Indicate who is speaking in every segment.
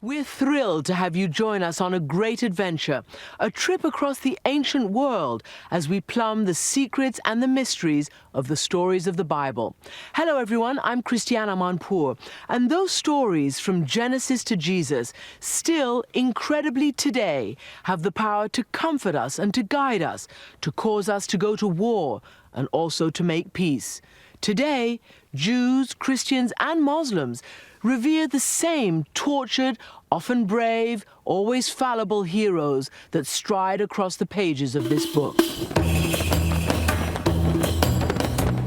Speaker 1: We're thrilled to have you join us on a great adventure, a trip across the ancient world as we plumb the secrets and the mysteries of the stories of the Bible. Hello everyone, I'm Christiane Amanpour, and those stories from Genesis to Jesus still, incredibly today, have the power to comfort us and to guide us, to cause us to go to war and also to make peace. Today, Jews, Christians and Muslims revere the same tortured, often brave, always fallible heroes that stride across the pages of this book.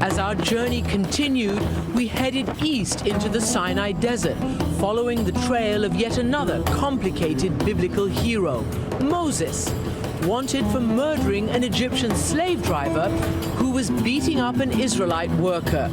Speaker 1: As our journey continued, we headed east into the Sinai Desert, following the trail of yet another complicated biblical hero, Moses, wanted for murdering an Egyptian slave driver who was beating up an Israelite worker.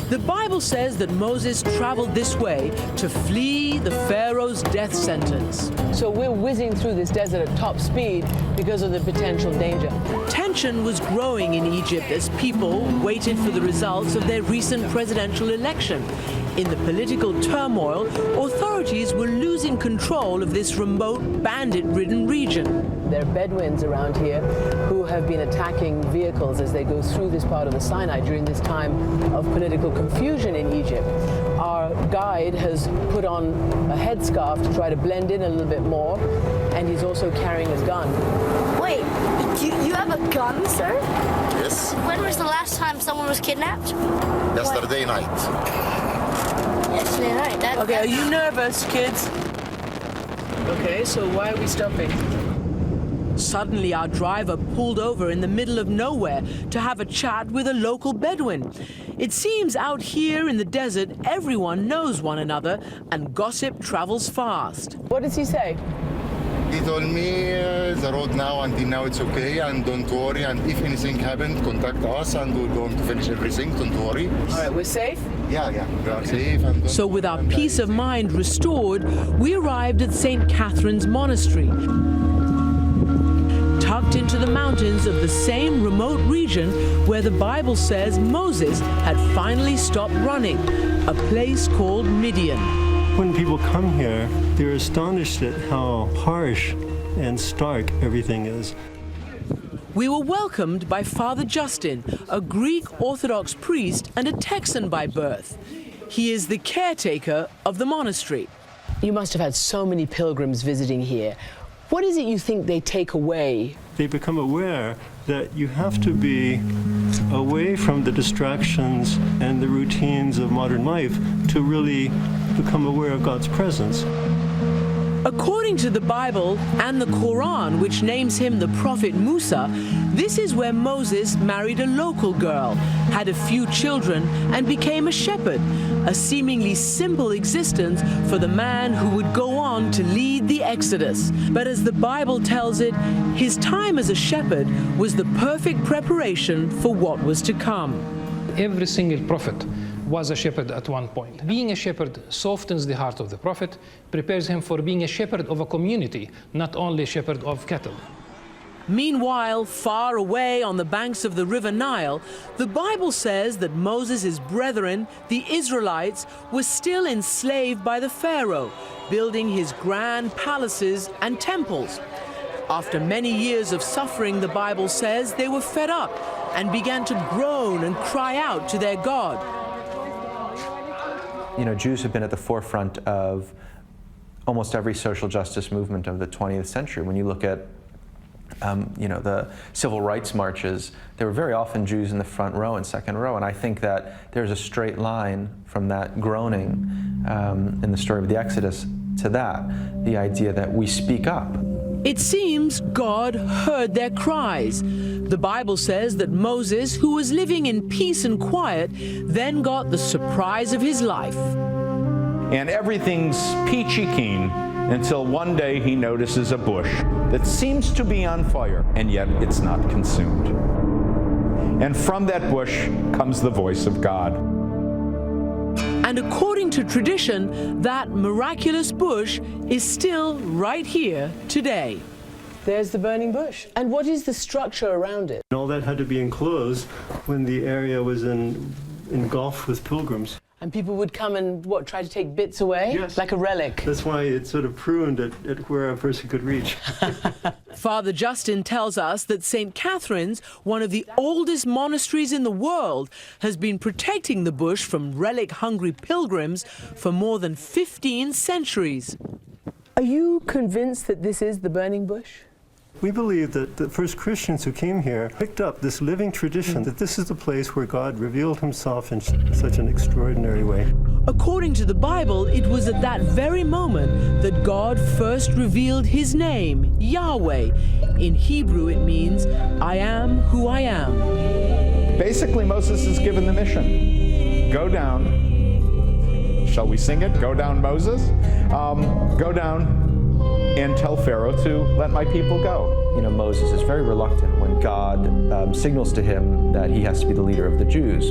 Speaker 1: The Bible says that Moses traveled this way to flee the Pharaoh's death sentence. So we're whizzing through this desert at top speed because of the potential danger. Tension was growing in Egypt as people waited for the results of their recent presidential election. In the political turmoil, authorities were losing control of this remote, bandit-ridden region. There are Bedouins around here who have been attacking vehicles as they go through this part of the Sinai during this time of political confusion in Egypt. Our guide has put on a headscarf to try to blend in a little bit more, and he's also carrying a gun.
Speaker 2: Wait, you have a gun, sir?
Speaker 3: Yes.
Speaker 2: When was the last time someone was kidnapped?
Speaker 3: Yesterday night.
Speaker 2: Yesterday night.
Speaker 1: Okay, are you nervous, kids? Okay, so why are we stopping? Suddenly, our driver pulled over in the middle of nowhere to have a chat with a local Bedouin. It seems out here in the desert, everyone knows one another and gossip travels fast. What does he say?
Speaker 3: He told me the road now, until now it's okay, and don't worry, and if anything happened, contact us and we're going to finish everything, don't worry.
Speaker 1: All right, we're safe?
Speaker 3: Yeah, we are safe. And
Speaker 1: so with our peace of mind restored, we arrived at St. Catherine's Monastery, tucked into the mountains of the same remote region where the Bible says Moses had finally stopped running, a place called Midian.
Speaker 4: When people come here, they're astonished at how harsh and stark everything is.
Speaker 1: We were welcomed by Father Justin, a Greek Orthodox priest and a Texan by birth. He is the caretaker of the monastery. You must have had so many pilgrims visiting here. What is it you think they take away?
Speaker 4: They become aware that you have to be away from the distractions and the routines of modern life to really become aware of God's presence.
Speaker 1: According to the Bible and the Quran, which names him the prophet Musa, this is where Moses married a local girl, had a few children, and became a shepherd, a seemingly simple existence for the man who would go on to lead the Exodus. But as the Bible tells it, his time as a shepherd was the perfect preparation for what was to come.
Speaker 5: Every single prophet was a shepherd at one point. Being a shepherd softens the heart of the prophet, prepares him for being a shepherd of a community, not only a shepherd of cattle.
Speaker 1: Meanwhile, far away on the banks of the River Nile, the Bible says that Moses' brethren, the Israelites, were still enslaved by the Pharaoh, building his grand palaces and temples. After many years of suffering, the Bible says, they were fed up and began to groan and cry out to their God.
Speaker 6: You know, Jews have been at the forefront of almost every social justice movement of the 20th century. When you look at, you know, the civil rights marches, there were very often Jews in the front row and second row, and I think that there's a straight line from that groaning in the story of the Exodus to that, the idea that we speak up.
Speaker 1: It seems God heard their cries. The Bible says that Moses, who was living in peace and quiet, then got the surprise of his life.
Speaker 7: And everything's peachy keen until one day he notices a bush that seems to be on fire, and yet it's not consumed. And from that bush comes the voice of God.
Speaker 1: And according to tradition, that miraculous bush is still right here today. There's the burning bush. And what is the structure around it?
Speaker 4: All that had to be enclosed when the area was engulfed with pilgrims.
Speaker 1: And people would come and, what, try to take bits away?
Speaker 4: Yes.
Speaker 1: Like a relic?
Speaker 4: That's why it's sort of pruned at where a person could reach.
Speaker 1: Father Justin tells us that St. Catherine's, one of the oldest monasteries in the world, has been protecting the bush from relic-hungry pilgrims for more than 15 centuries. Are you convinced that this is the burning bush?
Speaker 4: We believe that the first Christians who came here picked up this living tradition that this is the place where God revealed himself in such an extraordinary way.
Speaker 1: According to the Bible, it was at that very moment that God first revealed his name, Yahweh. In Hebrew, it means, I am who I am.
Speaker 7: Basically, Moses is given the mission. Go down. Shall we sing it? Go down, Moses. Go down and tell Pharaoh to let my people go.
Speaker 6: You know, Moses is very reluctant when God signals to him that he has to be the leader of the Jews.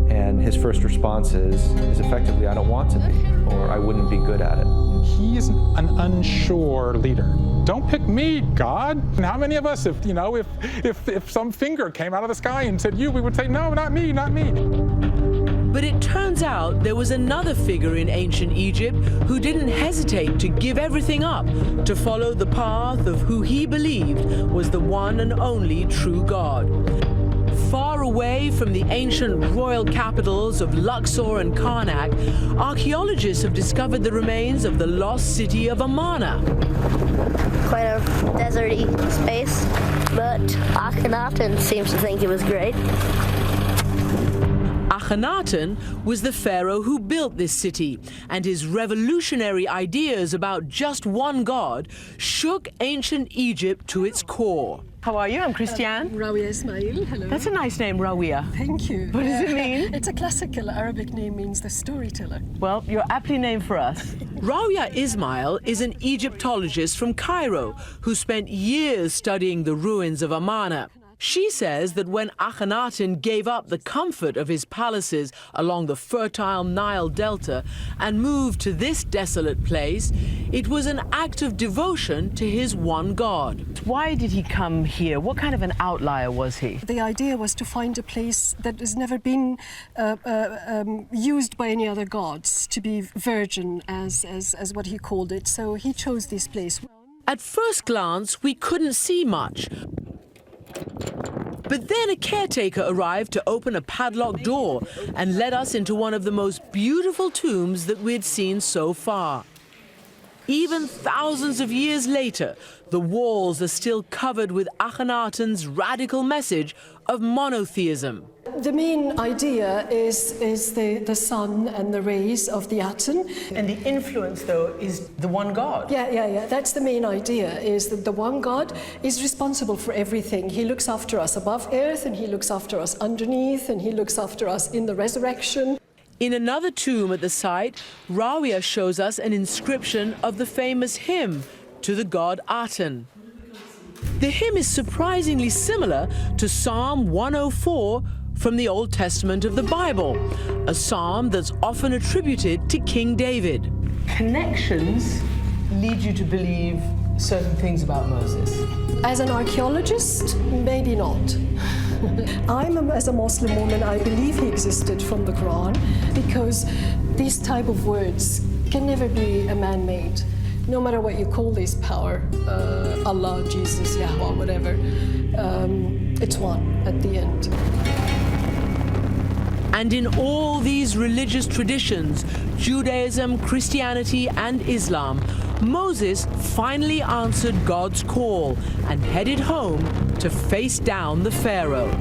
Speaker 6: And his first response is effectively, I don't want to be, or I wouldn't be good at it.
Speaker 8: He is an unsure leader. Don't pick me, God. And how many of us, if some finger came out of the sky and said you, we would say, no, not me, not me.
Speaker 1: But it turns out there was another figure in ancient Egypt who didn't hesitate to give everything up to follow the path of who he believed was the one and only true God. Far away from the ancient royal capitals of Luxor and Karnak, archaeologists have discovered the remains of the lost city of Amarna.
Speaker 2: Quite a deserty space, but Akhenaten seems to think it was great.
Speaker 1: Akhenaten was the pharaoh who built this city, and his revolutionary ideas about just one God shook ancient Egypt to its core. How are you? I'm Christiane.
Speaker 9: Rawia Ismail, hello.
Speaker 1: That's a nice name, Rawia.
Speaker 9: Thank you.
Speaker 1: What does it mean?
Speaker 9: It's a classical Arabic name, means the storyteller.
Speaker 1: Well, you're aptly named for us. Rawia Ismail is an Egyptologist from Cairo who spent years studying the ruins of Amarna. She says that when Akhenaten gave up the comfort of his palaces along the fertile Nile Delta and moved to this desolate place, it was an act of devotion to his one God. Why did he come here? What kind of an outlier was he?
Speaker 9: The idea was to find a place that has never been used by any other gods, to be virgin, as what he called it. So he chose this place.
Speaker 1: At first glance, we couldn't see much. But then a caretaker arrived to open a padlocked door and led us into one of the most beautiful tombs that we'd seen so far. Even thousands of years later, the walls are still covered with Akhenaten's radical message of monotheism.
Speaker 9: The main idea is the sun and the rays of the atom.
Speaker 1: And the influence, though, is the one God.
Speaker 9: Yeah. That's the main idea, is that the one God is responsible for everything. He looks after us above earth, and he looks after us underneath, and he looks after us in the resurrection.
Speaker 1: In another tomb at the site, Rawia shows us an inscription of the famous hymn to the god Aten. The hymn is surprisingly similar to Psalm 104 from the Old Testament of the Bible, a psalm that's often attributed to King David. Connections lead you to believe certain things about Moses.
Speaker 9: As an archaeologist, maybe not. As a Muslim woman, I believe he existed from the Quran, because these type of words can never be a man-made. No matter what you call this power, Allah, Jesus, Yahweh, whatever, it's one at the end.
Speaker 1: And in all these religious traditions, Judaism, Christianity, and Islam, Moses finally answered God's call and headed home to face down the Pharaoh.